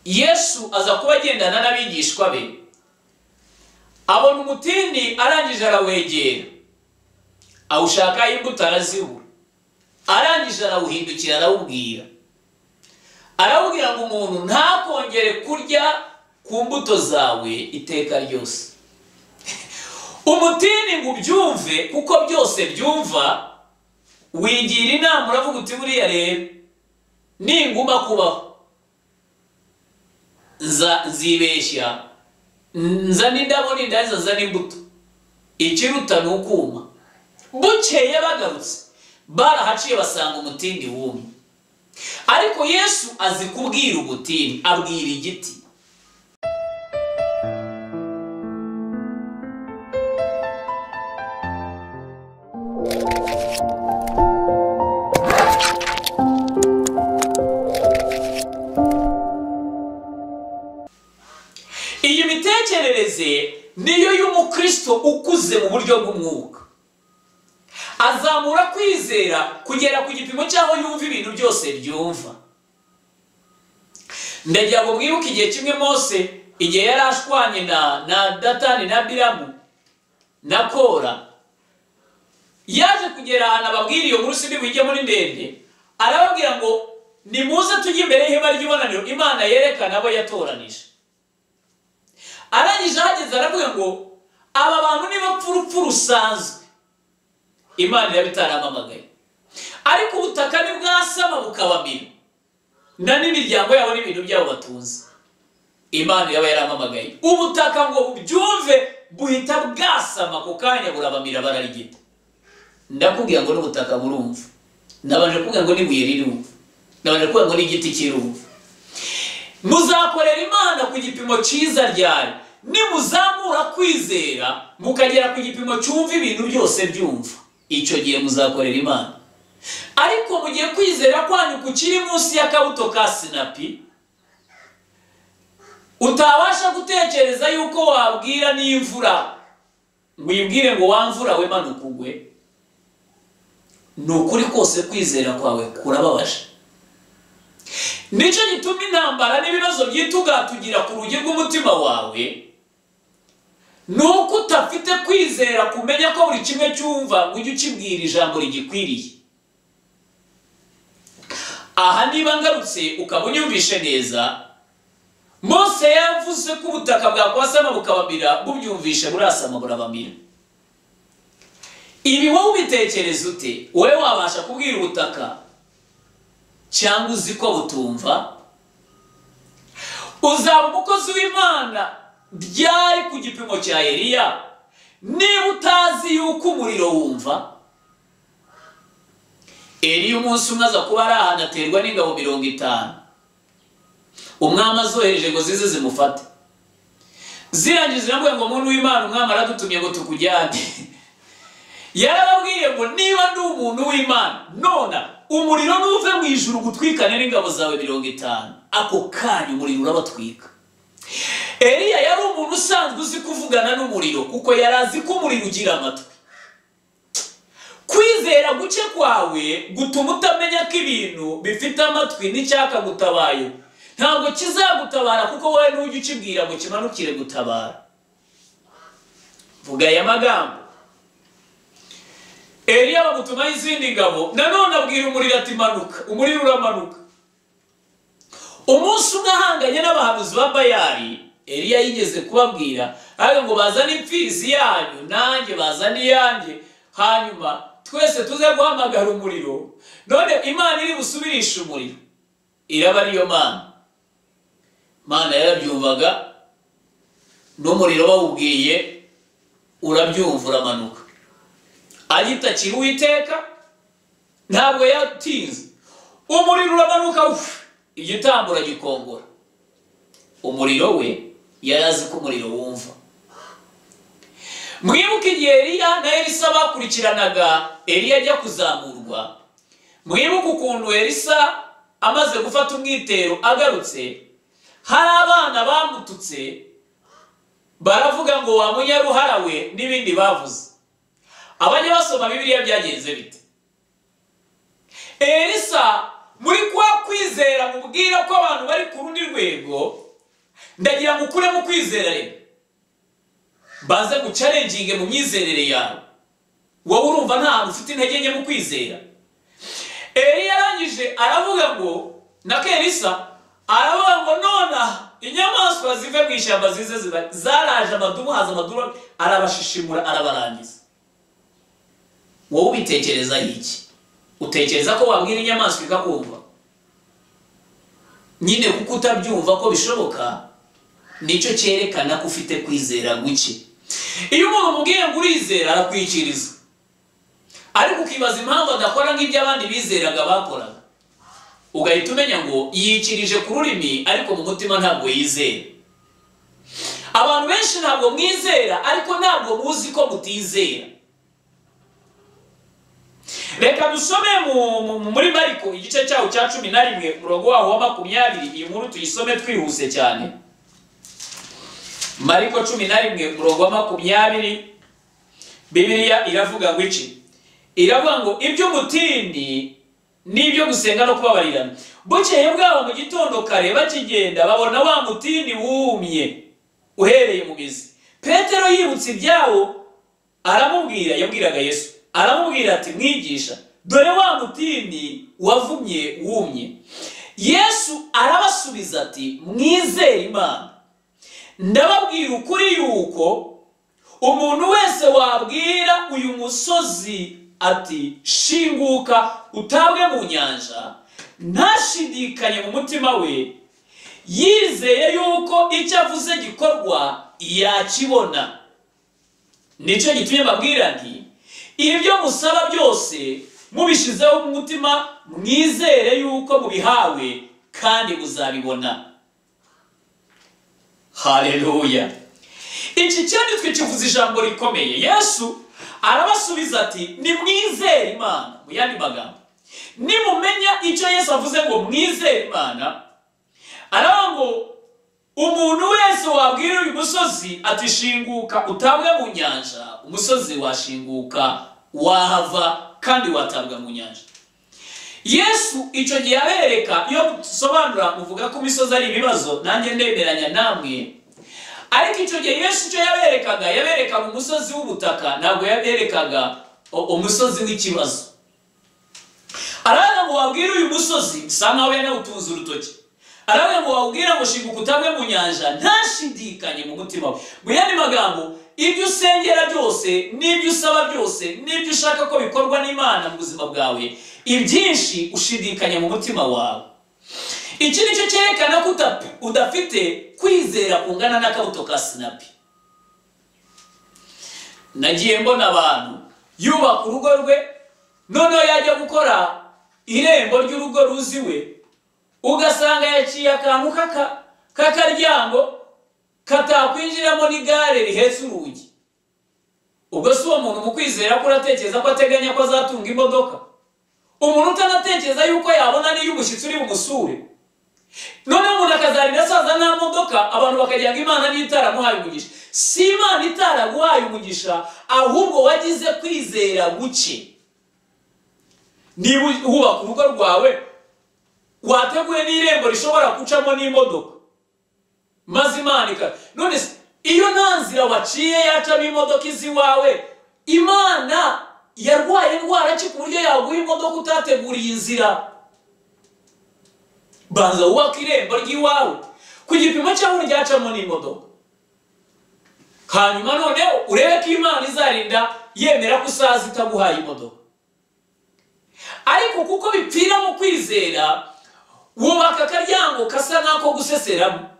Yesu aza kuba agendana n'abigishwa be, abona umutini arangije arawegera, awushakaho imbuto arazibura, arangije arawuhindukira arawubwira ngo umuntu ntakongere kurya ku mbuto zawe iteka ryose. Umutini ngo ubyumve kuko byose byumva, wigira inama uravuga uti buriya rero ninguma kubaho nzibeshya nzana indabo n'indaza nzana imbuto, ikiruta ni ukuma. Bukeye bagarutse barahaciye basanga umutini wumye, ariko Yesu azi kubwira umutini, abwira igiti. Iyi mitekerereze niyo y'umukristo ukuze mu buryo bw'umwuka. Azamura kwizera kugera ku gipimo cyaho yumva ibintu byose byumva. Ndagira ngo mwibuke igihe kimwe Mose, igihe yari ashwanye na Datani na Biramu na Kora, yaje kugera ahantu ababwira iyo nkuru sindi bujye muri ndende, arababwira ngo nimuze tujye imbere y'ihema ry'ibonaniro Imana yerekana abo yatoranije. Arangije ahageze aravuga ngo aba bantu ni bapfurupfu rusanzwe, Imana irabitaramamagaye, ariko ubutaka ni bwasama bukabamira, na n'imiryango yabo n'ibintu byabo batunze, Imana yaba yaramamagaye. Ubutaka ngo bubyumve buhita bwasama ku kanya burabamira bararigita. Ndakubwira ngo n'ubutaka burumva, nabanje kuvuga ngo n'ibuye rirumva, nabanje kuvuga ngo n'igiti kirumva. Muzakorera Imana ku gipimo cyiza ryari nimuzamura kwizera mukagera ku gipimo cyumva ibintu byose byumva, icyo gihe muzakorera Imana. Ariko mu gihe kwizera kwanyu kukiri munsi y'akabuto ka sinapi, utabasha gutekereza yuko wabwira n'imvura ngo uyibwire ngo wamvura we manuka ugwe, ni ukuri kose kwizera kwawe kurababaje. Nicyo gituma intambara n'ibibazo byitugatugira ku rugi rw'umutima wawe, nuko utafite kwizera kumenya ko buri kimwe cyumva ngo ujye ukibwira ijambo rigikwiriye. Aha niba ngarutse ukaba unyumvishe neza, Mose yavuze ko ubutaka bwakwasama bukabamira, bubyumvishe burasama burabamira. Ibi wowe ubitekereza ute? Wowe wabasha kubwira ubutaka cyangwa uzi ko butumva? Uzaba umukozi w'Imana ryari ku gipimo cya Eliya niba utazi yuko umuriro wumva? Eliya umunsi umwe aza kuba ari ahantu aterwa n'ingabo 50, umwami azohereje ngo zize zimufate. Zirangiza ziramubwira ngo muntu w'Imana, umwami aradutumye ngo tukujyane. Yarababwiye ngo niba ndi umuntu w'Imana, nona umuriro nuve mu ijuru gutwikane n'ingabo zawe 50, ako kanya umuriro urabatwika. Eliya yari umuntu usanzwe uzi kuvugana n'umuriro, kuko yarazi ko umuriro ugira amatwi. Kwizera guke kwawe gutuma utamenya ko ibintu bifite amatwi n'icyaka gutabaye, ntabwo kizagutabara, kuko wowe n'ujya ukibwira ngo kimanukire gutabara. Vuga aya magambo. Eliya bamutumaho izindi ngabo, nanone abwira umuriro ati manuka, umuriro uramanuka. Umunsi umwe ahanganye n'abahanuzi ba Bayali, Eliya yigeze kubabwira ariko ngo bazane imfizi yanyu nanjye bazane iyanjye, hanyuma twese tuze guhamagara umuriro. None Imana iri busubirishe umuriro, iraba ariyo Mana. Mana yarabyumvaga, n'umuriro bawubwiye urabyumva uramanuka. Agitakira Uwiteka ntabwo yatinze, umuriro uramanuka, igitambura gikongora. Umuriro we yarazi ko umuriro wumva. Mwibuke igihe Eliya na Elisa bakurikiranaga Eliya ajya kuzamurwa, mwibuke ukuntu Elisa amaze gufata umwitero agarutse, hari abana bamututse baravuga ngo wa munyaruhara we n'ibindi bavuze. Abanye basoma Bibiliya byagenze bite? Elisa muri kwa kwizera mubwira ko abantu bari ku rundi rwego, ndagira ngo ukure mu kwizera rero baze gucalenginge mu myizerere yawe. Wowe urumva nta hantu ufite intege nke mu kwizera. Eliya arangije aravuga ngo na Elisa aravuga ngo nona inyamaswa zive mu ishyamba zize zaraje amadubu haza amaduru arabashishimura arabarangiza. Wowe ubitekereza iki? Utekereza ko wabwira inyamaswa ikakumva? Nyine kuko utabyumva ko bishoboka, nicyo cyerekana ko ufite kwizera guke. Iyo umuntu mubwiye ngo urizera arakwikiriza, ariko ukibaza impamvu adakora nk'ibyo abandi bizeraga bakoraga, ugahita umenya ngo yikirije ku rurimi ariko mu mutima ntabwo yizera. Abantu benshi ntabwo mwizera ariko ntabwo muzi ko mutizera. Reka dusome muri Mariko igice cyaho cya 11 umurongo waho wa 20. Iyi nkuru tuyisome twihuse cyane. Mariko 11 umurongo wa 20, Bibiliya iravuga ngo iki? Iravuga ngo iby'umutini n'ibyo gusenga no kubabarirana. Bukeye bwaho mu gitondo kare bakigenda babona wa mutini wumye uhereye mu mizi. Petero yibutse ibyawo aramubwira, yabwiraga Yesu, aramubwira ati mwigisha, dore wa mutini wavumye wumye. Yesu arabasubiza ati mwizere Imana. Ndababwira ukuri yuko umuntu wese wabwira uyu musozi ati shinguka utabwe mu nyanja, ntashidikanye mu mutima we, yizeye yuko icyo avuze gikorwa yakibona. Nicyo gitumye mbabwira nti ibyo musaba byose mubishizeho mu mutima, mwizere yuko mubihawe kandi muzabibona. Haleluya. Iki cyanditswe kivuze ijambo rikomeye. Yesu arabasubiza ati nimwizere Imana. Mu yandi magambo, nimumenya icyo Yesu avuze ngo mwizere Imana, aravuga ngo umuntu wese wabwira uyu musozi ati shinguka utabwe mu nyanja, umusozi washinguka wahava kandi watabwa mu nyanja. Yesu icyo gihe abereka, iyo dusobanura muvuga ko imisozi ari ibibazo, nanjye ndemeranya namwe, ariko icyo gihe Yesu icyo yaberekaga umusozi w'ubutaka, ntabwo yaberekaga umusozi w'ikibazo. Aravuga ngo wabwira uyu musozi, bisa nkaho yanawutunze urutoki, aravuga ngo wabwira ngo shinguka utabwe mu nyanja, ntashidikanye mu mutima we. Mu yandi magambo, ibyo usengera byose n'ibyo usaba byose n'ibyo ushaka ko bikorwa n'Imana mu buzima bwawe, ibyinshi ushidikanya mu mutima wawe. Iki nicyo cyerekana ko udafite kwizera kungana n'akabuto ka sinapi. Nagiye mbona abantu yubaka urugo rwe, noneho yajya gukora irembo ry'urugo ruziwe, ugasanga yaciye akantu k'akaryango katakwinjiramo n'igare rihetse urugi. Ubwo si uwo muntu mu kwizera ko uratekereza ko ateganya ko azatunga imodoka? Umuntu utanatekereza yuko yabona n'iyo umushyitsi uri bumusure. Noneho umuntu akazarinda asaza nta modoka, abantu bakagira ngo Imana niyo itaramuhaye umugisha. Si Imana itaraguhaye umugisha, ahubwo wagize kwizera guke. Niba wubaka urugo rwawe wateguye n'irembo rishobora gucamo n'imodoka, maze Imana none iyo nta nzira waciye yacamo imodoka izi iwawe, Imana yarwaye indwara ki ku buryo yaguha imodoka utateguriye inzira? Banza wubaka irembo ry'iwawe ku gipimo cyaho ryacamo n'imodoka, hanyuma noneho urebe ko Imana izarinda yemera ko usaza itaguhaye imodoka. Ariko kuko bipfira mu kwizera, wubaka akaryango kasa nk'ako guseseramo,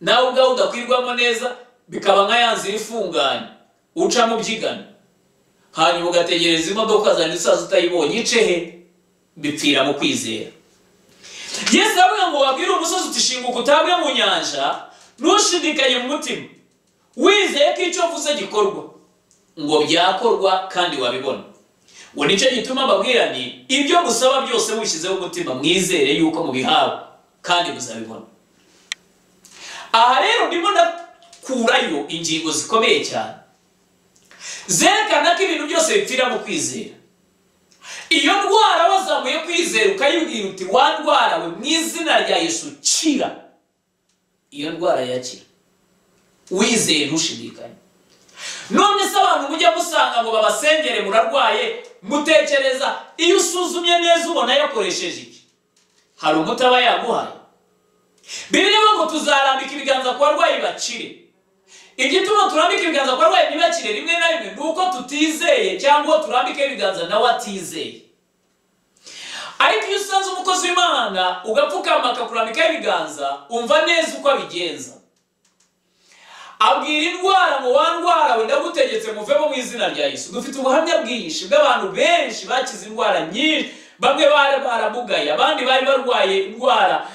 nawe ubwawe udakwirwamo neza, bikaba nka ya nzira ifunganye uca mu byigana, hanyuma ugategereza imodoka zandi usaza utayibonye ice he. Bipfira mu kwizera. Yesu avuga ngo wabwire umusozi uti shinguka utabwe mu nyanja, ntushidikanye mu mutima, wizeye ko icyo uvuze gikorwa, ngo byakorwa kandi wabibona. Ngo nicyo gituma mbabwira ni ibyo musaba byose mubishyizeho umutima, mwizere yuko mubihawe kandi muzabibona. Aha rero ndimo ndakurayo ingingo zikomeye cyane zerekana ko ibintu byose bipfira mu kwizera. iyo ndwara wazamuye kwizera ukayibwira uti wa ndwara we mu izina rya Yesu kira, iyo ndwara yakira wizeye ntushidikanye. None se abantu mujya musanga ngo babasengere murarwaye, mutekereza iyo usuzumye neza ubona yakoresheje iki? Hari umuti aba yaguhaye? Bibiliya ngo tuzarambika ibiganza ku barwayi bakire. Igituma turambika ibiganza ku barwayi ntibakire rimwe na rimwe nuko tutizeye, cyangwa turambike ibiganza nawe atizeye. Ariko iyo usanze umukozi w'Imana ugapfukama akakurambika ibiganza, umva neza uko abigenza. Abwira indwara ngo wa ndwara we ndagutegetse muvemo mu izina rya Yesu. Dufite ubuhamya bwinshi bw'abantu benshi bakize indwara nyinshi, bamwe baramugaye, abandi bari barwaye indwara,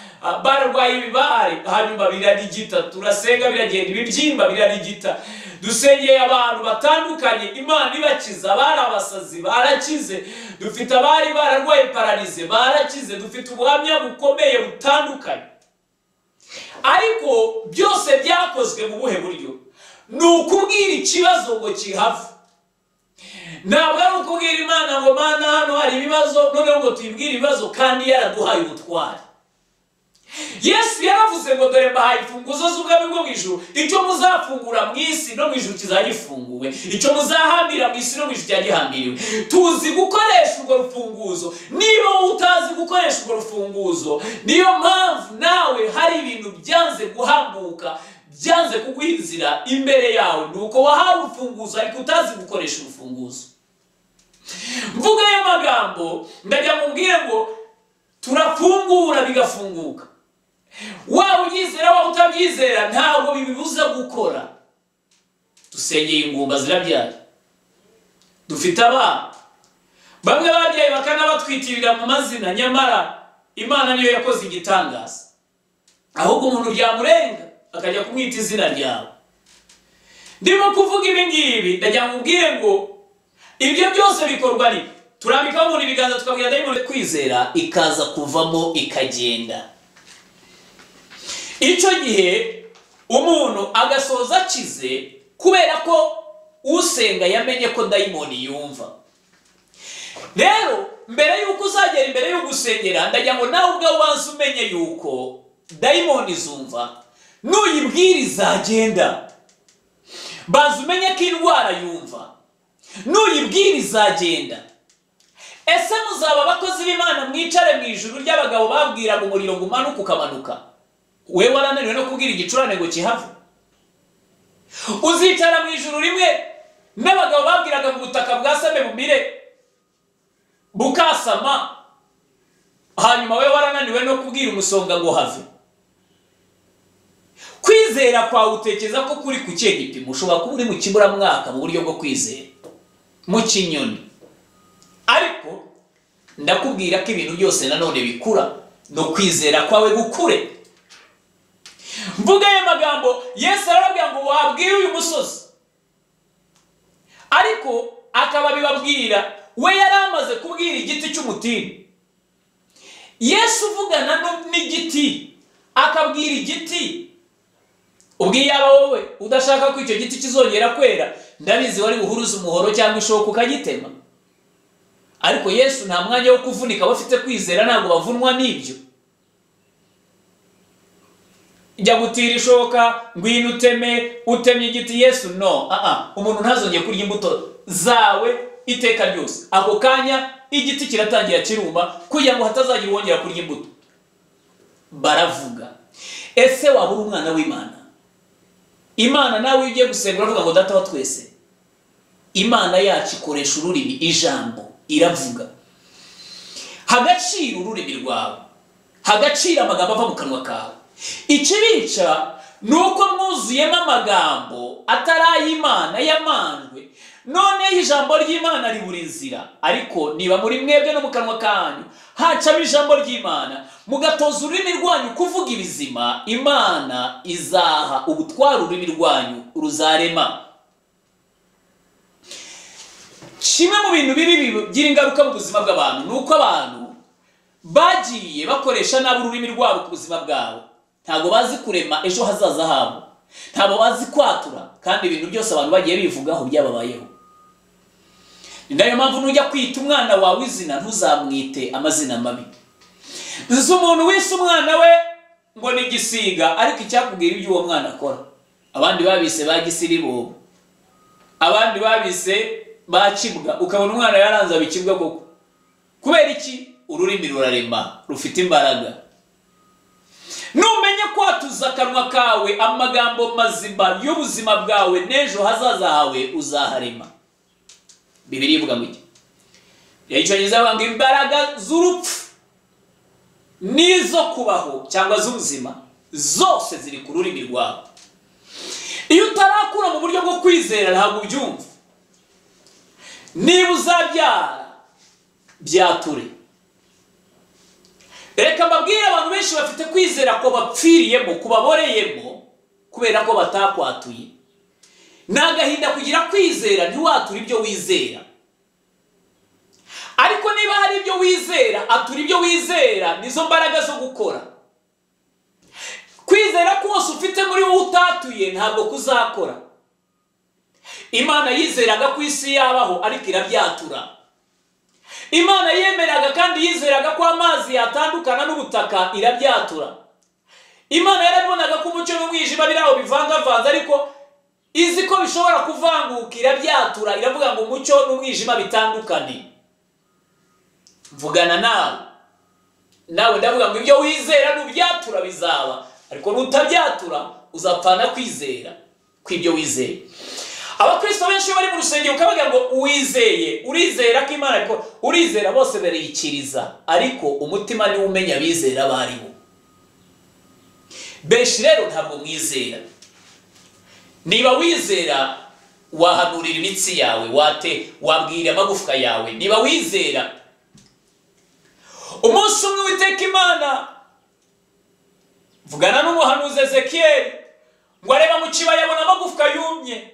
barwaye ibibare hanyuma birarigita, turasenga biragenda, ibibyimba birarigita. Dusengeye abantu batandukanye Imana ibakiza, bari abasazi barakize, dufite abari bararwaye paralize barakize, dufite ubuhamya bukomeye butandukanye. Ariko byose byakozwe mu buhe buryo? Ni ukubwira ikibazo ngo kihave. Ntabwo ari ukubwira Imana ngo Mana hano hari ibibazo noneho ngo tuyibwire ibibazo kandi yaraduhaye ubutwari. Yesu yaravuze ngo dore mbahaye imfunguzo z'ubwami bwo mu ijuru, icyo muzafungura mu isi no mu ijuru kizagifunguwe, icyo muzahambira mu isi no mu ijuru cyagihambiriwe. Tuzi gukoresha urwo rufunguzo. Niba utazi gukoresha urwo rufunguzo, niyo mpamvu nawe hari ibintu byanze guhambuka, byanze kuguha inzira imbere yawe, nuko wahawe urufunguzo ariko utazi gukoresha urufunguzo. Mvuga ayo magambo ndajya mubwire ngo turafungura bigafunguka. Waba ubyizera waba utabyizera ntabwo bibibuza gukora. Dusengeye ingumba zirabyara, dufite abana bamwe babyaye bakanabatwitirira mu mazina, nyamara Imana niyo yakoze igitangaza, ahubwo umuntu byamurenga akajya kumwita izina ryawe. Ndimo kuvuga ibi ngibi ndajya mubwire ngo ibyo byose bikorwa ni turambika umuntu ibiganza tukabwira dayimoni kwizera ikaza kuvamo ikagenda. Icyo gihe umuntu agasoza akize kubera ko usenga yamenye ko dayimoni yumva. Rero mbere yuko uzagera imbere yo gusengera ndajya ngo nawe ubwawe ubanze umenye yuko dayimoni zumva, nuyibwira izagenda. Banza umenye ko indwara yumva, nuyibwira izagenda. Ese muzaba abakozi b'Imana mwicare mu ijuru ry'abagabo babwiraga umuriro ngo umanuka ukamanuka, wewe warananiwe no kubwira igicurane ngo kihave? Uzicara mu ijuru rimwe n'abagabo babwiraga mu butaka bwasame bumire bukasama, hanyuma wewe warananiwe no kubwira umusonga ngo have? Kwizera kwawe utekereza ko kuri ku kihe gipimo? Ushobora kuba uri mu kiburamwaka mu buryo bwo kwizera, mu kinyoni. Ariko ndakubwira ko ibintu byose nanone bikura no kwizera kwawe gukure. Mvuga ayo magambo Yesu arababwira ngo wabwire uyu musozi, ariko akaba bibabwira we yari amaze kubwira igiti cy'umutini. Yesu uvugana n'igiti akabwira igiti, ubwiye yaba wowe udashaka ko icyo giti kizongera kwera, ndabizi wari buhuruza umuhoro cyangwa ishoka ukagitema. Ariko Yesu nta mwanya wo kuvunika, bafite kwizera ntabwo bavunwa n'ibyo. Jya gutira ishoka ngwino utemye igiti. Yesu no, umuntu ntazongeye kurya imbuto zawe iteka ryose. Ako kanya igiti kiratangira kiruma kugira ngo hatazagira wongera kurya imbuto. Baravuga. Ese waba uri umwana w'Imana? Imana nawe ugiye gusenga uravuga ngo data wa twese. Imana yacu ikoresha ururimi, ijambo iravuga. Hagaciro ururimi rwawe, hagaciro amagambo ava mu kanwa kawe. Ikibica nuko mwuzuyemo amagambo atari Imana yamanjwe, none ijambo ry'Imana ribura inzira. Ariko niba muri mwebwe no mu kanwa kanyu hacamo ijambo ry'Imana, mugatoza ururimi rwanyu kuvuga ibizima, Imana izaha ubutwara ururimi rwanyu ruzarema. Kimwe mu bintu bibi bigira ingaruka mu buzima bw'abantu nuko abantu bagiye bakoresha nabi ururimi rwabo ku buzima bwabo. Ntabwo bazi kurema ejo hazaza habo, ntabwo bazi kwatura, kandi ibintu byose abantu bagiye bivugaho byababayeho. ni nayo mpamvu nujya kwita umwana wawe izina ntuzamwite amazina mabi. Nzi umuntu wise umwana we ngo ni Gisiga, ariko icyakubwira ibyo uwo mwana akora. Abandi babise ba Gisiribobo, abandi babise bakibwa, ukabona umwana yaranze abikibwa koko. Kubera iki? Ururimi rurarema, rufite imbaraga. Numenye kwatuza akanwa kawe amagambo mazima y'ubuzima bwawe n'ejo hazaza hawe uzaharema. Bibiliya ivuga ngo iki? Yayicyongereza banga imbaraga z'urupfu nizo kubaho cyangwa z'ubuzima zose ziri ku rurimi rwawe. Iyo utarakura mu buryo bwo kwizera ntabwo ubyumva. Niba uzabyara byature. Reka mbabwire abantu benshi bafite kwizera ko bapfiriyemo, kubaboreyemo kubera ko batakwatuye. Nagahinda kugira kwizera ntiwatura ibyo wizera. Ariko niba hari ibyo wizera, atura ibyo wizera, nizo mbaraga zo gukora. Kwizera kose ufite muri wowe utatuye ntabwo kuzakora. Imana yizeraga ku isi yabaho ariko irabyatura. Imana yemeraga kandi yizeraga ko amazi yatandukana n'ubutaka irabyatura. Imana yarabonaga ko umucyo n'umwijima biraho bivangavanze ariko izi ko bishobora kuvanguka irabyatura, iravuga ngo umucyo n'umwijima bitandukane. Mvugana nawe ndavuga ngo ibyo wizera n'ubyatura bizaba, ariko nutabyatura uzapfana kwizera kw'ibyo wizeye. Abakristo benshi bari mu rusengero ukabagira ngo uwizeye, urizera ko Imana ariko urizera bose bariyikiriza, ariko umutima ni umenya bizera baribo. Benshi rero ntabwo mwizera. Niba wizera wahanurira imitsi yawe, wabwira amagufwa yawe. Niba wizera, umunsi umwe Uwiteka Imana vugana n'umuhanuzi Ezekiel ngo areba mu kibaya abona amagufwa yumye.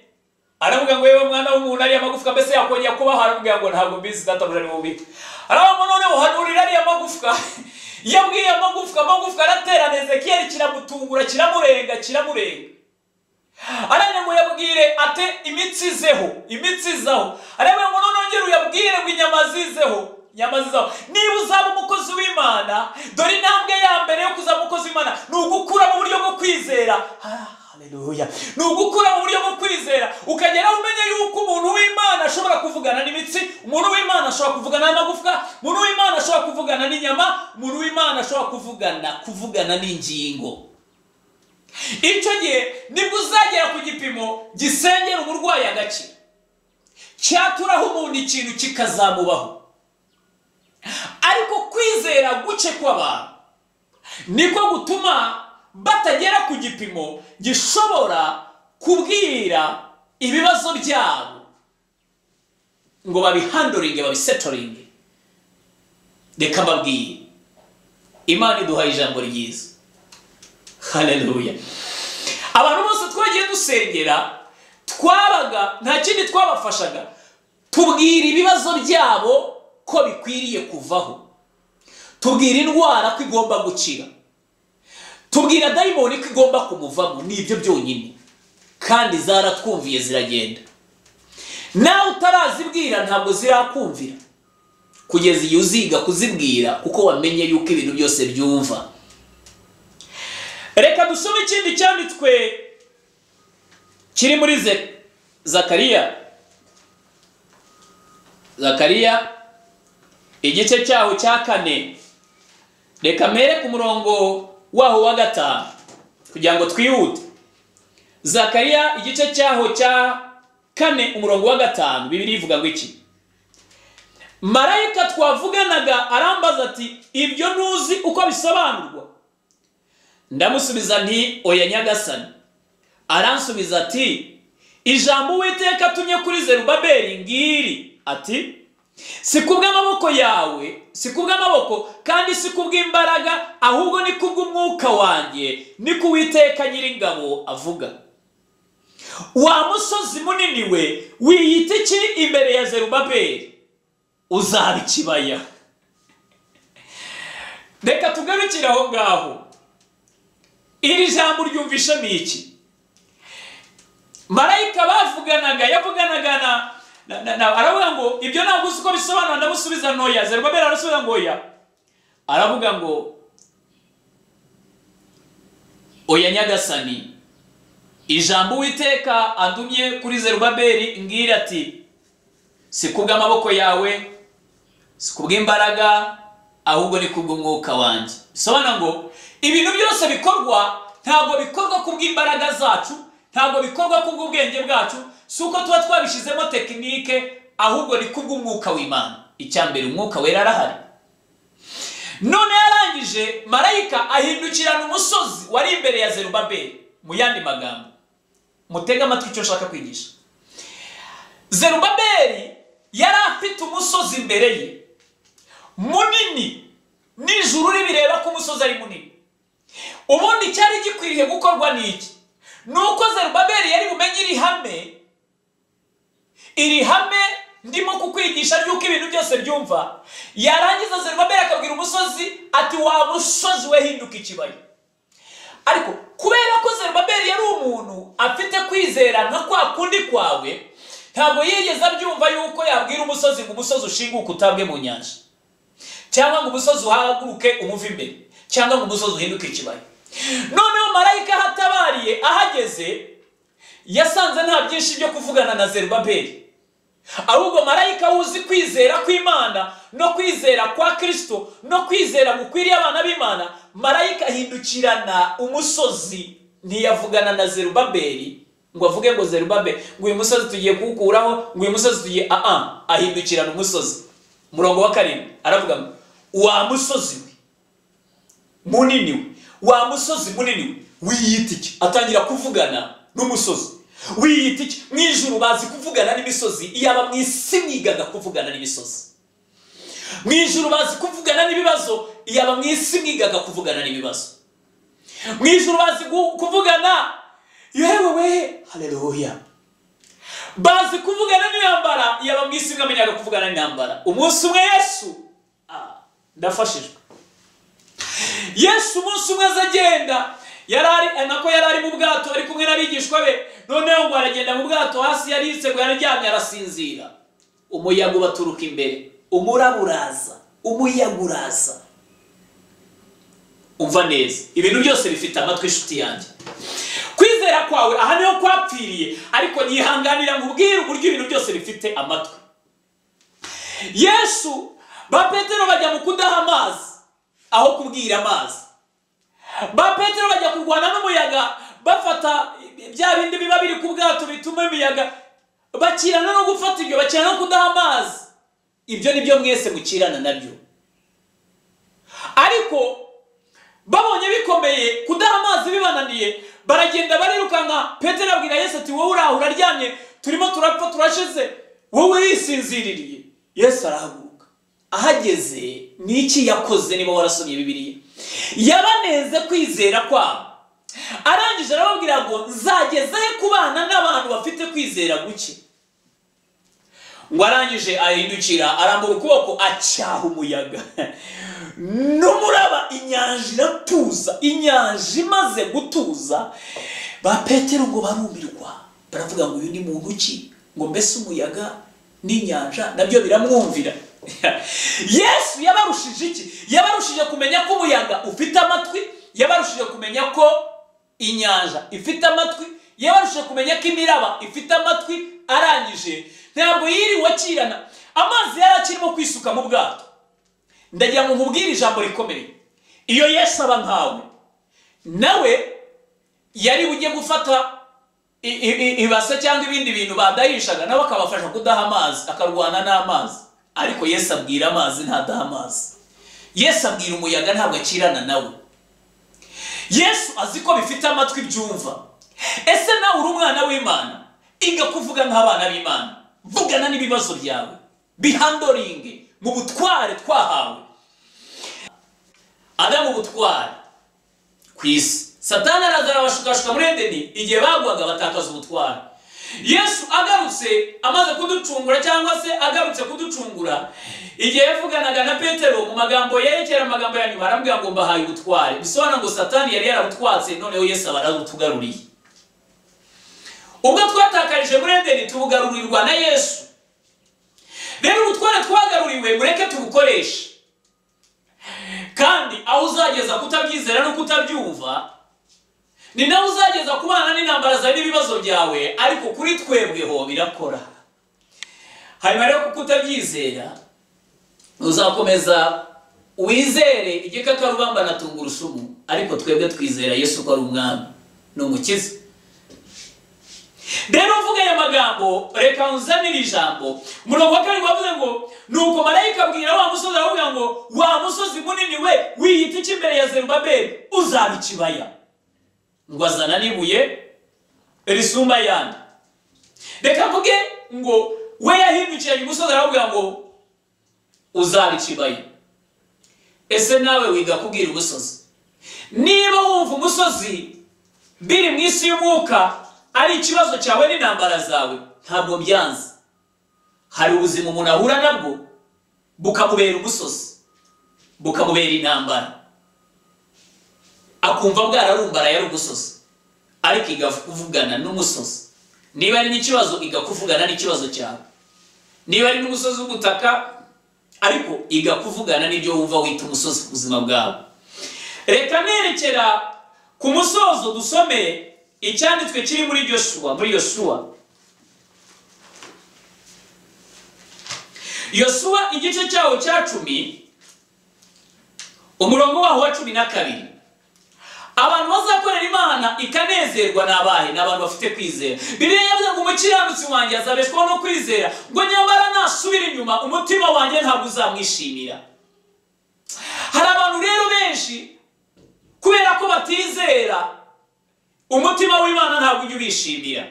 Aravuga ngo yewe mwana w'umuntu ari amagufwa mbese yakongera kuba haramubwira ngo ntabwo mbizi databuja ni mubika. Aravuga none uhanurira ari amagufwa. Yabwiye amagufwa araterana, Ezekiel kiramutungura kiramurenga. Aranya ngo yabwire ate imitsi izaho. Aravuga ngo none ongera uyabwire ngo inyama zizeho. Niba uzaba umukozi w'Imana, dore intambwe ya mbere yo kuzaba umukozi w'Imana ni ugukura mu buryo bwo kwizera. Haleluya. Ni ugukura mu buryo bwo kwizera ukagera umenya yuko umuntu w'Imana ashobora kuvugana n'imitsi, umuntu w'Imana ashobora kuvugana n'amagufwa, umuntu w'Imana ashobora kuvugana n'inyama, umuntu w'Imana ashobora kuvugana n'ingingo. Icyo gihe nibwo uzagera ku gipimo gisengera umurwayi agakira, cyaturaho umuntu ikintu kikazamubaho. Ariko kwizera guce kw'abantu niko gutuma batagera ku gipimo gishobora kubwira ibibazo byabo ngo babihandoringe, babisetoringe. Reka mbabwire, Imana iduhaye ijambo ryiza. Haleluya. Abantu bose twagiye dusengera twabaga nta kindi twabafashaga, tubwira ibibazo byabo ko bikwiriye kuvaho, tubwira indwara ko igomba gukira, tubwira dayimoni ko igomba kumuvamo. Nibyo byonyine, kandi zaratwumviye ziragenda. Nawe utarazibwira ntabwo zirakumvira kugeza igihe uziga kuzibwira kuko wamenye yuko ibintu byose byumva. Reka dusome ikindi cyanditswe kiri muri Zakariya igice cyaho cya 4. Reka mere ku murongo waho wa 5 kugira ngo twihute. Zakariya igice cyaho cya 4 umurongo wa 5, Bibiliya ivuga ngo iki? Marayika twavuganaga arambaza ati ibyo ntuzi uko bisobanurwa? Ndamusubiza nti oya nyagasani. Aransubiza ati ijambo Uwiteka atumye kuri Zerubabeli ngiri ati si kubw'amaboko yawe, si kubw'amaboko kandi si kubw'imbaraga, ahubwo ni kubw'umwuka wanjye, ni ku Uwiteka Nyiringabo avuga. Wa musozi munini we wiyita iki imbere ya Zerubabeli? Uzaba ikibaya. Reka tugarukire aho ngaho. Iri jambo ryumvishamo iki? Marayika bavuganaga yavuganaga aravuga ngo ibyo ntabwo uzi ko bisobanura, ndamusubiza noya. Zerubabeli arasubiza ngo oya. Aravuga ngo oya nyagasani, ijambo Uwiteka andumye kuri Zerubabeli ngira ati si kubw'amaboko yawe, si kubw'imbaraga, ahubwo ni kubw'umwuka wanjye. Bisobanura ngo ibintu byose bikorwa ntabwo bikorwa kubw'imbaraga zacu, ntabwo bikorwa kubw'ubwenge bwacu, si uko tuba twabishizemo tekinike, ahubwo ni kubw'umwuka w'Imana. Icyambere umwuka wera arahari. None yarangije marayika ahindukirana umusozi wari imbere ya Zerubabeli. Mu yandi magambo, mutega amatwi icyo nshaka kwigisha. Zerubabeli yari afite umusozi imbere ye munini, n'ijuru ribireba ko umusozi ari munini. Ubundi cyari gikwiriye gukorwa n'iki? Nuko Zerubabeli yari bumenye iri hame ndimo kukwigisha ryuko ibintu byose byumva. Yarangiza Zerubabeli akabwira umusozi ati wa musozi we hinduka ikibaya. Ariko kubera ko Zerubabeli yari umuntu afite kwizera nka kwa kundi kwawe, ntabwo yigeze abyumva yuko yabwira umusozi ngo umusozi ushinguke utabwe mu nyanja, cyangwa ngo umusozi uhaguruke umuve imbere, cyangwa ngo umusozi uhinduke ikibaya. Noneho marayika hatabariye ahageze, yasanze nta byinshi byo kuvugana na Zerubabeli, ahubwo marayika uzi kwizera kw'Imana no kwizera kwa Kristo no kwizera gukwiriye abana b'Imana, marayika ahindukirana umusozi. Ntiyavugana na Zerubabeli ngo avuge ngo Zerubabeli ngo uyu musozi tugiye kuwukuraho, ngo uyu musozi tugiye ahindukirana umusozi. Murongo wa 7 aravuga ngo wa musozi we munini we, wa musozi munini we wiyita iki? Atangira kuvugana n'umusozi. Wiyita iki? Mu ijuru bazi kuvugana n'imisozi, iyaba mu isi mwigaga kuvugana n'imisozi. Mu ijuru bazi kuvugana n'ibibazo, iyaba mu isi mwigaga kuvugana n'ibibazo. Mu ijuru bazi kuvugana, yewe haleluya, bazi kuvugana n'intambara, iyaba mu isi mwamenyaga kuvugana n'intambara. Umunsi umwe Yesu ndafashijwe. Yesu umunsi umwe azagenda, yarari mu bwato ari kumwe n'abigishwa be. Noneho ngo aragenda mu bwato, hasi yaritse ngo yararyamye arasinzira. Umuyaga ubaturuka imbere, umuraburaza, umuyaga uraza. Umva neza, ibintu byose bifite amatwi inshuti yanjye. Kwizera kwawe aha niho kwapfiriye, ariko nihanganira ngubwire uburyo ibintu byose bifite amatwi. Yesu ba Petero bajya mu kudaha amazi aho kubwira amazi. Ba Petero bajya kurwana n'umuyaga, bafata bya bindi biba biri ku bwato bituma imiyaga, bakirana no gufata ibyo, bakirana no kudaha amazi. Ibyo nibyo mwese mukirana nabyo. Ariko babonye bikomeye kudaha amazi bibananiye, baragenda barirukanka. Petero abwira Yesu ati wowe uraho uraryamye, turimo turapfa turashize, wowe wisinziririye. Yesu arahaguruka. Ahageze n'iki yakoze? Niba warasomye Bibiliya, yabaneze kwizera kwabo. Arangije arababwira ngo nzagezahe kubana n'abantu bafite kwizera guke. Ngo arangije ahindukira, arambura ukuboko, acyaha umuyaga n'umuraba, inyanja iratuza. Inyanja imaze gutuza, ba Petero ngo barumirwa, baravuga ngo uyu ni muntu ki? Ngo mbese umuyaga n'inyanja nabyo biramwumvira. Yesu yabarushije iki? Yabarushije kumenya ko umuyaga ufite amatwi, yabarushije kumenya ko inyanja ifite amatwi, yabarushije kumenya ko imiraba ifite amatwi. Arangije ntabwo yiriwe akirana, amazi yarakirimo kwisuka mu bwato. Ndagira ngo nkubwire ijambo rikomeye. Iyo Yesu aba nkawe, nawe yari bujye gufata ibase cyangwa ibindi bintu badahishaga, nawe akabafasha kudaha amazi, akarwana n'amazi. Ariko Yesu abwira amazi ntadaha amazi. Yesu abwira umuyaga ntabwo akirana nawe. Yesu azi ko bifite amatwi byumva. Ese nawe uri umwana w'Imana, iga kuvuga nk'abana b'Imana. Vugana n'ibibazo byawe, bihandoringe mu butware twahawe. Adamu ubutware ku isi, Satani arazara abashukashuka muri Edeni igihe bagwaga batakaza ubutware. Yesu agarutse amaze kuducungura, cyangwa se agarutse kuducungura, igihe yavuganaga na Petero mu magambo yerekera amagambo ya nyuma, arambwira ngo mbahaye ubutware. Bisobanura ngo Satani yari yarabutwatse, noneho Yesu abarabutugaruriye. Ubwo twatakarije muri Edeni tubugarurirwa na Yesu. rero ubutware twagaruriwe mureke tubukoreshe, kandi aho uzageza kutabyizera no kutabyumva ni nawe uzageza kubana n'intambara zawe n'ibibazo byawe, ariko kuri twebweho birakora. Hanyuma rero kuko utabyizera uzakomeza wizere igikakarubamba na tungurusumu, ariko twebwe twizera Yesu ko ari umwami n'umukiza. Rero mvuga aya magambo reka nzanire ijambo. Umurongo wa karindwi wavuze ngo nuko marayika abwira wa musozi aravuga ngo wa musozi munini we wiyita iki imbere ya Zerubabeli, uzaba ikibaya, ngo azana n'ibuye risumba yandi. Reka mvuge ngo we yahindukiranye umusozi aravuga ngo uzaba ikibaya. Ese nawe wiga kubwira umusozi? Niba wumva umusozi biri mu isi y'umwuka ari ikibazo cyawe n'intambara zawe, ntabwo byanze. Hari ubuzima umuntu ahura nabwo bukamubera umusozi, bukamubera intambara, akumva bwararumbara yari umusozi, ariko igakuvugana n'umusozi. Niba ari n'ikibazo igakuvugana n'ikibazo cyawe, niba ari n'umusozi w'ubutaka, ariko igakuvugana n'ibyo wumva wita umusozi ku buzima bwawe. Reka nerekera ku musozo dusome icyanditswe kiri muri Yosuwa igice cyawo cya 10 umurongo waho wa 12. Abantu bazakorera Imana ikanezerwa n'abahe? N'abantu bafite kwizera. Bibiliya yavuze ngo umukiranutsi wanjye azabeshwaho no kwizera, ngo nyamara nasubira inyuma umutima wanjye ntabwo uzamwishimira. Hari abantu rero benshi kubera ko batizera, umutima w'Imana ntabwo ujya ubishimira,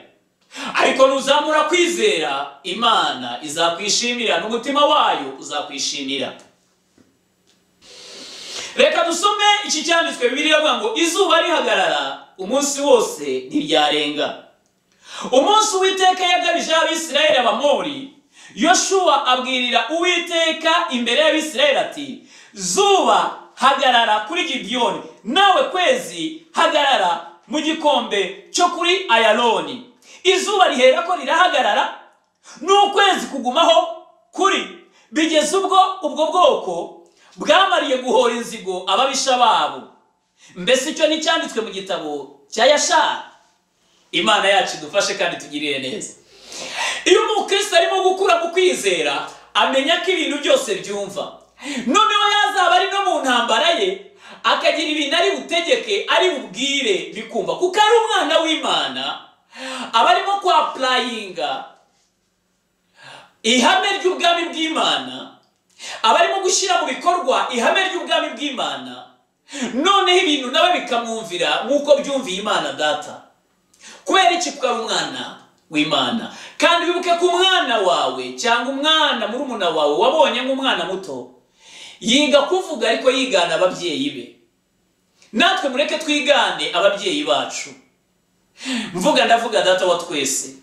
ariko nuzamura kwizera Imana izakwishimira, n'umutima wayo uzakwishimira. Reka dusome iki cyanditswe. Bibiliya ivuga ngo izuba rihagarara umunsi wose ntiryarenga. Umunsi Uwiteka yagabije Abisirayeli Abamori, Yosuwa abwirira Uwiteka imbere y'Abisirayeli ati zuba hagarara kuri Gibeyoni, nawe kwezi hagarara mu gikombe cyo kuri Ayaloni. Izuba rihera ko rirahagarara n'ukwezi kugumaho kuri, bigeze ubwo bwoko bwamariye guhora inzigo ababisha babo. Mbese icyo ni cyanditswe mu gitabo cya Yashari. Imana yacu idufashe kandi tugirire neza. Iyo umukristo arimo gukura mu kwizera, amenya ko ibintu byose byumva. Noneho yazaba ari no mu ntambara ye, akagira ibintu ari butegeke, ari bubwire bikumva, kuko ari umwana w'Imana, aba arimo kwapurayinga ihame ry'ubwami bw'Imana, aba arimo gushyira mu bikorwa ihame ry'ubwami bw'Imana. Noneho ibintu nawe bikamwumvira nk'uko byumviye Imana Data. Kubera iki? kuko ari umwana w'Imana. Kandi wibuke ko umwana wawe cyangwa umwana murumuna wawe wabonye nk'umwana muto yiga kuvuga, ariko yigana ababyeyi be. Natwe mureke twigane ababyeyi bacu. Ndavuga Data wa twese.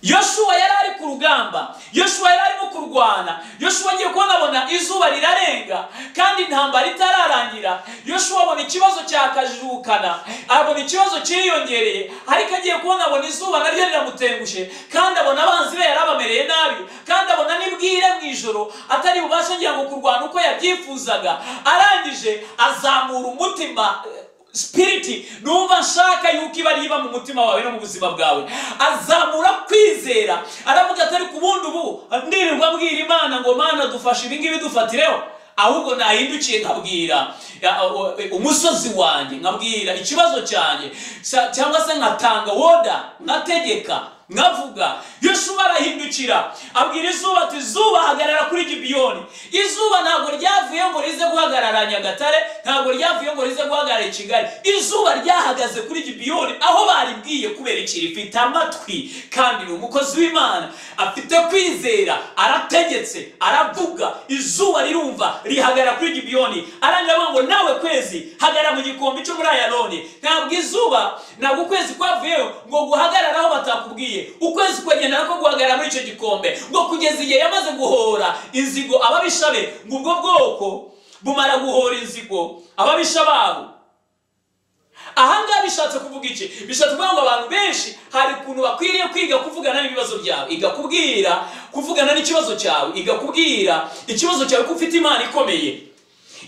Yosuwa yari ari ku rugamba, Yosuwa yari arimo kurwana. Yosuwa agiye kubona izuba rirarenga kandi intambara itararangira. Yosuwa abona ikibazo cyakajukana, abona ikibazo cyiyongereye, ariko agiye kubona izuba naryo riramutengushe, kandi abona abanzi be yarabamereye nabi, kandi abona nibwire mu ijoro atari bubashe ngira ngo kurwana uko yabyifuzaga. Arangije azamura umutima, spiriti numva nshaka yuko iba riba mu mutima wawe no mu buzima bwawe. Azamura kwizera, aravuga atari kubundi ubu ndirirwa mbwira Imana ngo Mana dufashe ibi ngibi dufatireho, ahubwo nahindukiye nkabwira umusozi wanjye, nkabwira ikibazo cyanjye, cyangwa se nkatanga woda, nkategeka, nkavuga. Yosuwa arahindukira abwira izuba ati zuba hagarara kuri Gibeyoni. Izuba ntabwo ryavuye ngo rize guhagarara Nyagatare, ntabwo ryavuye ngo rize guhagarara i Kigali. Izuba ryahagaze kuri Gibeyoni, aho baribwiye kubera iki rifite amatwi, kandi ni umukozi w'Imana, afite kwizera, arategetse, aravuga, izuba rirumva, rihagarara kuri Gibeyoni. Arangira ngo nawe kwezi hagarara mu gikombe cyo muri Ayaloni. Ntabwo izuba, ntabwo ukwezi kwavuyeho ngo guhagarara aho batakubwiye. Ukwezi kwagenda nako guhagarara muri icyo gikombe, ngo kugeza igihe yamaze guhora inzigo ababisha be. Ubwo bwoko bumara guhora inzigo ababisha babo, ahangaha bishatse kuvuga iki? Bishatse kuvuga ngo abantu benshi hari ukuntu bakwiriye kwiga kuvugana n'ibibazo byawe, igakubwira kuvugana n'ikibazo cyawe, igakubwira ikibazo cyawe ko ufite Imana ikomeye,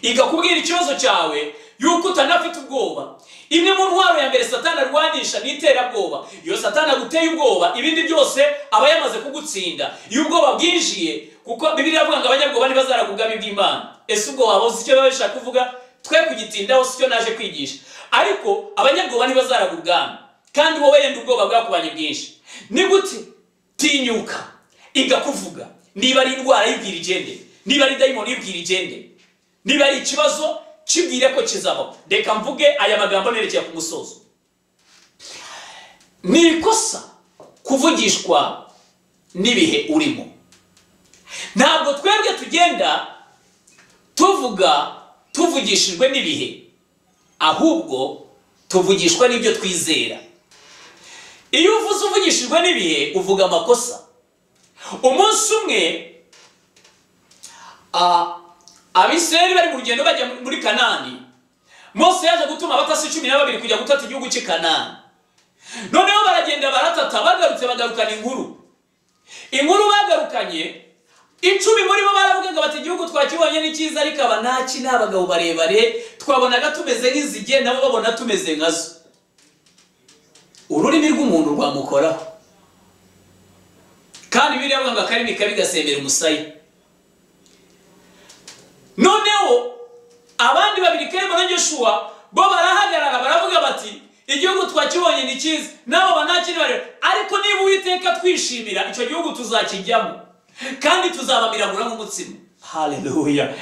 igakubwira ikibazo cyawe yuko utanafite ubwoba. Imwe mu ntwaro ya mbere Satani arwanisha ni iterabwoba. Iyo Satani aguteye ubwoba, ibindi byose aba yamaze kugutsinda. Iyo ubwoba bwinjiye, kuko Bibiliya ivuga ngo abanyabwoba ntibazaraga ubwami bw'Imana. Ese ubwo waba uzi icyo baba bashaka kuvuga? Twe kugitindaho si cyo naje kwigisha. Ariko abanyabwoba ntibazaraga ubwami, kandi wowe yenda ubwoba bwakubanye bwinshi. Ni gute? Tinyuka igakuvuga. Niba ari indwara y'ibwira igende, niba ari dayimoni y'ibwira igende, niba ari ikibazo kibwire ko kizabaho. Reka mvuge aya magambo nerekeye ku musozo. Ni ikosa kuvugishwa n'ibihe urimo. Ntabwo twebwe tugenda tuvugishijwe n'ibihe, ahubwo tuvugishwa n'ibyo twizera. Iyo uvuze uvugishijwe n'ibihe uvuga amakosa. Umunsi umwe Abisirayeli bari mu rugendo bajya muri Kanani, Mose yaje gutuma abatasi 12 kujya gutata igihugu cy'i Kanani. Noneho baragenda baratata, bagarutse bagarukana inkuru bagarukanye 10 muri bo baravugaga bati igihugu twakibonye ni cyiza, ariko abanaki n'abagabo barebare twabonaga tumeze nk'izige, nabo babona tumeze nkazo. Ururimi rw'umuntu rwamukoraho, kandi Bibiliya ivuga ngo akarimi kabi gasembera umusaya. Noneho abandi babiri Kalebo na Joshua bo barahagarara baravuga bati igihugu twakibonye ni cyiza, nabo banakiri bare, ariko niba Uwiteka twishimira icyo gihugu tuzakijyamo kandi tuzabamiragura nk'umutsima. Haleluya!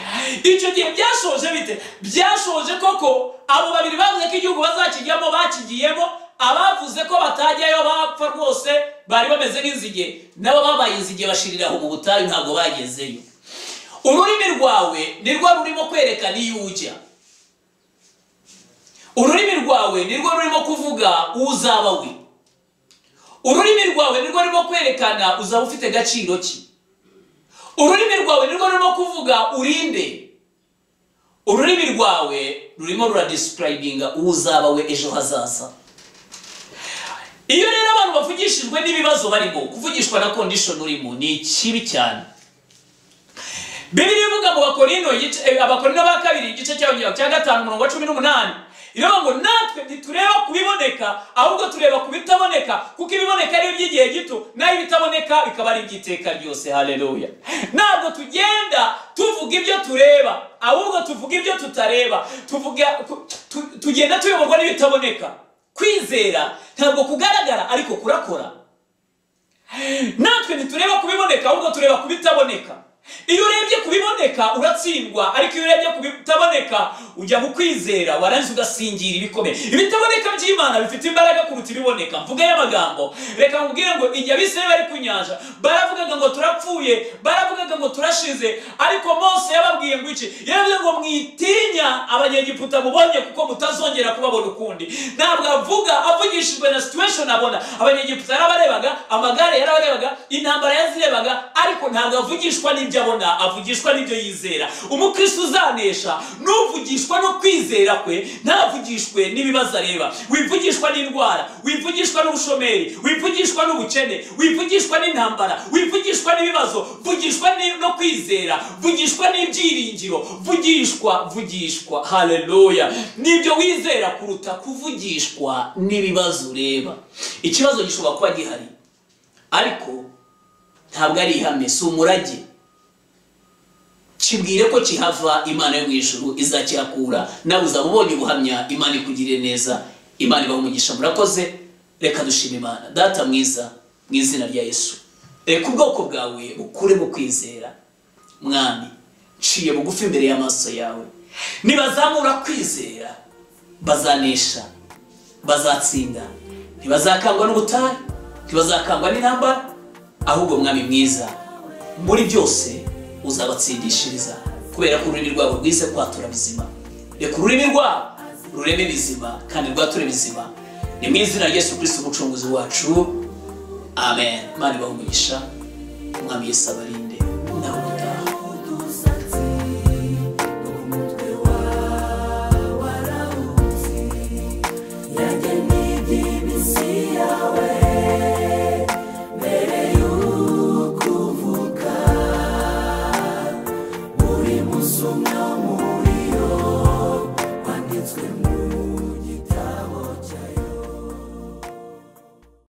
Icyo gihe byashoje bite? Byashoje koko abo babiri bavuze ko igihugu bazakijyamo bakigiyemo, abavuze ko batajyayo bapfa rwose, bari bameze nk'inzige, nabo babaye inzige bashirira aho mu butayu, ntabwo bagezeyo. Ururimi rwawe nirwo rurimo kwerekana iyo ujya. Ururimi rwawe nirwo rurimo kuvuga uzaba we. Ururimi rwawe nirwo rurimo kwerekana uzaba ufite gaciro ki. Ururimi rwawe nirwo rurimo kuvuga urinde. Ururimi rwawe rurimo ruradescribinga uzaba we ejo hazaza. Iyo rero abantu bavugishijwe n'ibibazo barimo, kuvugishwa na condition urimo ni kibi cyane. Bibiliya ivuga mu Abakorinto ba kabiri igice cya 5:18, iravuga ngo natwe ntitureba kubiboneka, ahubwo tureba kubitaboneka, kuko ibiboneka ari iby'igihe gito, naho ibitaboneka bikaba ari iby'iteka ryose. Haleluya! Ntabwo tugenda tuvuga ibyo tureba, ahubwo tuvuga ibyo tutareba. Tugenda tuyoborwa n'ibitaboneka. Kwizera ntabwo kugaragara, ariko kurakora. Natwe ntitureba kubiboneka, ahubwo tureba kubitaboneka. Iyo urebye kubiboneka uratsindwa, ariko iyo urebye kubitaboneka ujya mu kwizera, warangiza ugasingira ibikomeye. Ibitaboneka by'Imana bifite imbaraga kuruta ibiboneka. Mvuga y'amagambo, reka nkubwire ngo igihe Abisirayeli bari ku nyanja baravugaga ngo turapfuye, baravugaga ngo turashize, ariko Mose yababwiye ngo iki? Yavuze ngo mwitinya Abanyegiputa mubonye, kuko mutazongera kubabona ukundi. Ntabwo avugishijwe na situation abona. Abanyegiputa yarabarebaga, amagare yarabarebaga, intambara yazirebaga, ariko ntabwo avugishwa n'ibyo abona, avugishwa n'ibyo yizera. Umukristo uzanesha n'uvugishwa no kwizera kwe, ntavugishwe n'ibibazo areba. Wivugishwa n'indwara, wivugishwa n'ubushomeri, wivugishwa n'ubukene, wivugishwa n'intambara, wivugishwa n'ibibazo, vugishwa no kwizera, vugishwa n'ibyiringiro, vugishwa. Haleluya! Nibyo wizera kuruta kuvugishwa n'ibibazo ureba. Ikibazo gishobora kuba gihari, ariko ntabwo ari ihame, si umurage. Kibwire ko kihava, Imana yo mu ijuru izakihakura, nawe uzaba ubonye ubuhamya, Imana ikugirire neza, Imana ibahe umugisha. Murakoze. Reka dushime Imana. Data mwiza, mu izina rya Yesu, reka ubwoko bwawe bukure mu kwizera. Mwami, nciye bugufi imbere y'amaso yawe, nibazamura kwizera bazanesha, bazatsinda, ntibazakangwa n'ubutayu, ntibazakangwa n'intambara, ahubwo Mwami mwiza, muri byose uzabatsindishiriza, kubera ko ururimi rwabo rwize kwatura bizima. Reka ururimi rwabo rureme bizima, kandi rwature bizima. Ni mu izina rya Yesu Kristo umucunguzi wacu. Amen. Imana ibahe umugisha. Umwami Yesu abarinde. Naho mutaha.